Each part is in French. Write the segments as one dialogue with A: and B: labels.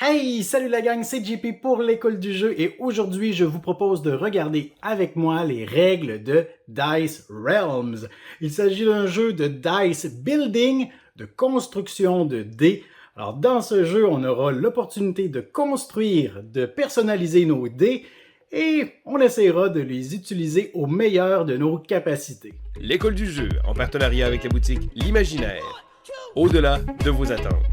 A: Hey, salut la gang, c'est JP pour l'école du jeu et aujourd'hui je vous propose de regarder avec moi les règles de Dice Realms. Il s'agit d'un jeu de dice building, de construction de dés. Alors dans ce jeu, on aura l'opportunité de construire, de personnaliser nos dés et on essaiera de les utiliser au meilleur de nos capacités.
B: L'école du jeu, en partenariat avec la boutique L'Imaginaire, au-delà de vos attentes.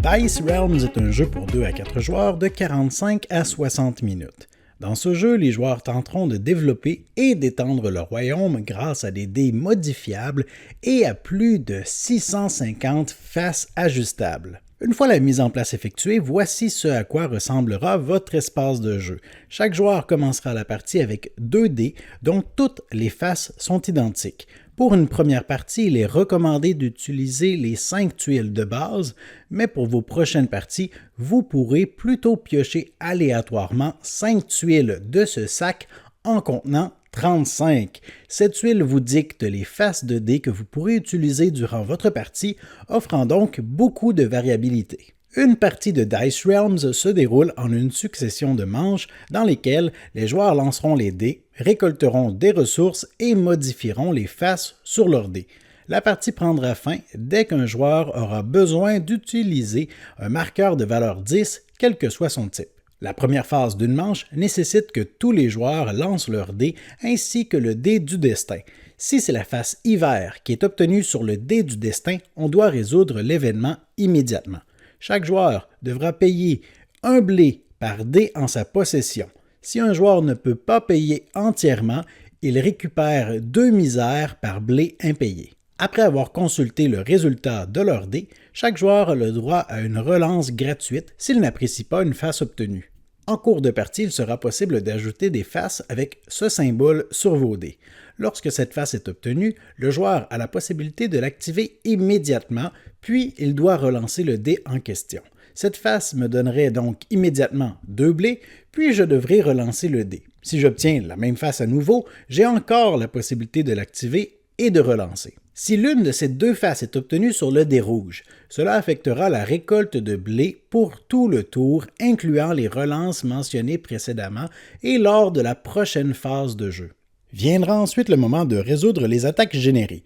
A: Dice Realms est un jeu pour 2 à 4 joueurs de 45 à 60 minutes. Dans ce jeu, les joueurs tenteront de développer et d'étendre leur royaume grâce à des dés modifiables et à plus de 650 faces ajustables. Une fois la mise en place effectuée, voici ce à quoi ressemblera votre espace de jeu. Chaque joueur commencera la partie avec 2 dés dont toutes les faces sont identiques. Pour une première partie, il est recommandé d'utiliser les 5 tuiles de base, mais pour vos prochaines parties, vous pourrez plutôt piocher aléatoirement 5 tuiles de ce sac en contenant 35. Cette tuile vous dicte les faces de dés que vous pourrez utiliser durant votre partie, offrant donc beaucoup de variabilité. Une partie de Dice Realms se déroule en une succession de manches dans lesquelles les joueurs lanceront les dés, récolteront des ressources et modifieront les faces sur leurs dés. La partie prendra fin dès qu'un joueur aura besoin d'utiliser un marqueur de valeur 10, quel que soit son type. La première phase d'une manche nécessite que tous les joueurs lancent leur dé ainsi que le dé du destin. Si c'est la face hiver qui est obtenue sur le dé du destin, on doit résoudre l'événement immédiatement. Chaque joueur devra payer un blé par dé en sa possession. Si un joueur ne peut pas payer entièrement, il récupère 2 misères par blé impayé. Après avoir consulté le résultat de leur dé, chaque joueur a le droit à une relance gratuite s'il n'apprécie pas une face obtenue. En cours de partie, il sera possible d'ajouter des faces avec ce symbole sur vos dés. Lorsque cette face est obtenue, le joueur a la possibilité de l'activer immédiatement, puis il doit relancer le dé en question. Cette face me donnerait donc immédiatement 2 blés, puis je devrais relancer le dé. Si j'obtiens la même face à nouveau, j'ai encore la possibilité de l'activer et de relancer. Si l'une de ces 2 faces est obtenue sur le dé rouge, cela affectera la récolte de blé pour tout le tour, incluant les relances mentionnées précédemment et lors de la prochaine phase de jeu. Viendra ensuite le moment de résoudre les attaques générées.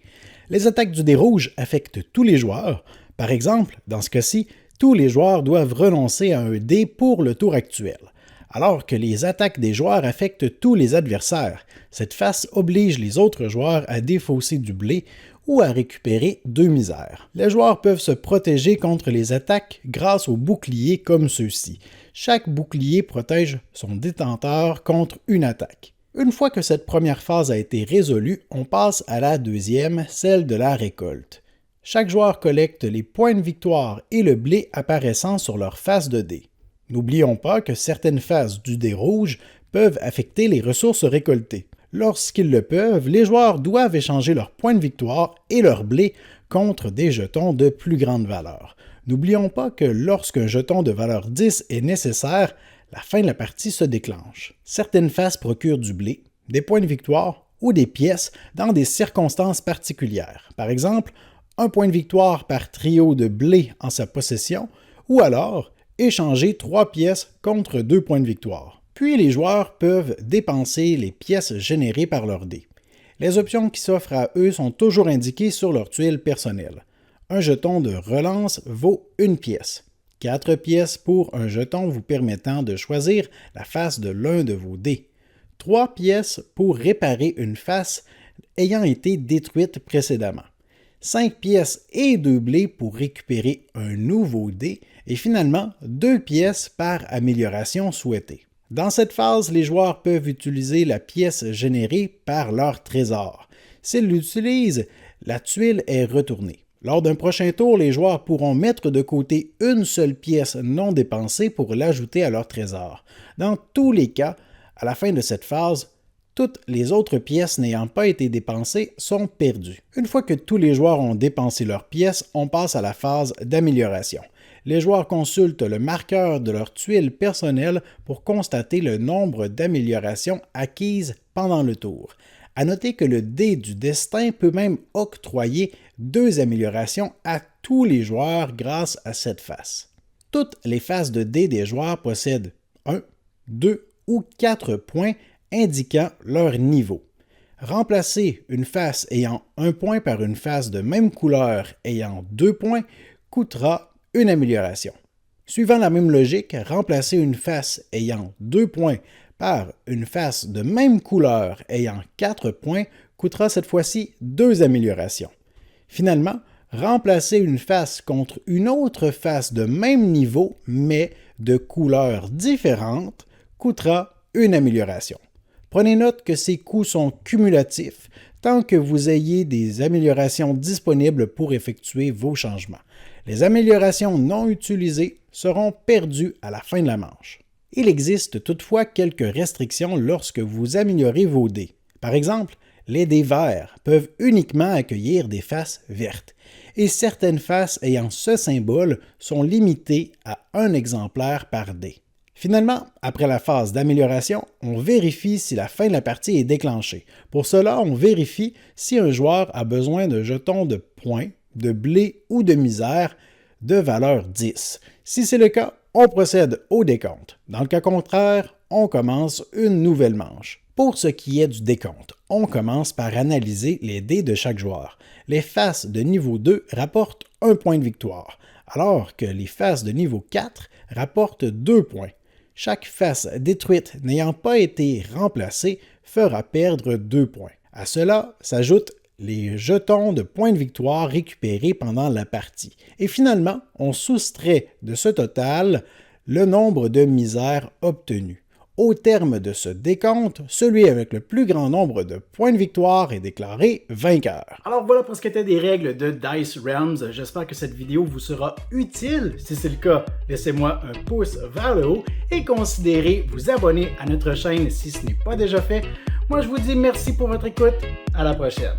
A: Les attaques du dé rouge affectent tous les joueurs. Par exemple, dans ce cas-ci, tous les joueurs doivent renoncer à un dé pour le tour actuel. Alors que les attaques des joueurs affectent tous les adversaires, cette face oblige les autres joueurs à défausser du blé ou à récupérer 2 misères. Les joueurs peuvent se protéger contre les attaques grâce aux boucliers comme ceux-ci. Chaque bouclier protège son détenteur contre une attaque. Une fois que cette première phase a été résolue, on passe à la deuxième, celle de la récolte. Chaque joueur collecte les points de victoire et le blé apparaissant sur leur face de dé. N'oublions pas que certaines faces du dé rouge peuvent affecter les ressources récoltées. Lorsqu'ils le peuvent, les joueurs doivent échanger leurs points de victoire et leur blé contre des jetons de plus grande valeur. N'oublions pas que lorsqu'un jeton de valeur 10 est nécessaire, la fin de la partie se déclenche. Certaines faces procurent du blé, des points de victoire ou des pièces dans des circonstances particulières. Par exemple, un point de victoire par trio de blé en sa possession, ou alors échanger 3 pièces contre 2 points de victoire. Puis les joueurs peuvent dépenser les pièces générées par leur dé. Les options qui s'offrent à eux sont toujours indiquées sur leur tuile personnelle. Un jeton de relance vaut 1 pièce. 4 pièces pour un jeton vous permettant de choisir la face de l'un de vos dés. 3 pièces pour réparer une face ayant été détruite précédemment. 5 pièces et 2 blés pour récupérer un nouveau dé et finalement 2 pièces par amélioration souhaitée. Dans cette phase, les joueurs peuvent utiliser la pièce générée par leur trésor. S'ils l'utilisent, la tuile est retournée. Lors d'un prochain tour, les joueurs pourront mettre de côté une seule pièce non dépensée pour l'ajouter à leur trésor. Dans tous les cas, à la fin de cette phase, toutes les autres pièces n'ayant pas été dépensées sont perdues. Une fois que tous les joueurs ont dépensé leurs pièces, on passe à la phase d'amélioration. Les joueurs consultent le marqueur de leur tuile personnelle pour constater le nombre d'améliorations acquises pendant le tour. À noter que le dé du destin peut même octroyer 2 améliorations à tous les joueurs grâce à cette face. Toutes les faces de dés des joueurs possèdent 1, 2 ou 4 points indiquant leur niveau. Remplacer une face ayant 1 point par une face de même couleur ayant 2 points coûtera une amélioration. Suivant la même logique, remplacer une face ayant 2 points par une face de même couleur ayant 4 points coûtera cette fois-ci 2 améliorations. Finalement, remplacer une face contre une autre face de même niveau mais de couleur différente coûtera une amélioration. Prenez note que ces coûts sont cumulatifs tant que vous ayez des améliorations disponibles pour effectuer vos changements. Les améliorations non utilisées seront perdues à la fin de la manche. Il existe toutefois quelques restrictions lorsque vous améliorez vos dés. Par exemple, les dés verts peuvent uniquement accueillir des faces vertes, et certaines faces ayant ce symbole sont limitées à un exemplaire par dé. Finalement, après la phase d'amélioration, on vérifie si la fin de la partie est déclenchée. Pour cela, on vérifie si un joueur a besoin de jetons de points, de blé ou de misère de valeur 10. Si c'est le cas, on procède au décompte. Dans le cas contraire, on commence une nouvelle manche. Pour ce qui est du décompte, on commence par analyser les dés de chaque joueur. Les faces de niveau 2 rapportent 1 point de victoire, alors que les faces de niveau 4 rapportent 2 points. Chaque face détruite n'ayant pas été remplacée fera perdre 2 points. À cela s'ajoutent les jetons de points de victoire récupérés pendant la partie. Et finalement, on soustrait de ce total le nombre de misères obtenues. Au terme de ce décompte, celui avec le plus grand nombre de points de victoire est déclaré vainqueur.
C: Alors voilà pour ce qui était des règles de Dice Realms. J'espère que cette vidéo vous sera utile. Si c'est le cas, laissez-moi un pouce vers le haut et considérez vous abonner à notre chaîne si ce n'est pas déjà fait. Moi je vous dis merci pour votre écoute. À la prochaine.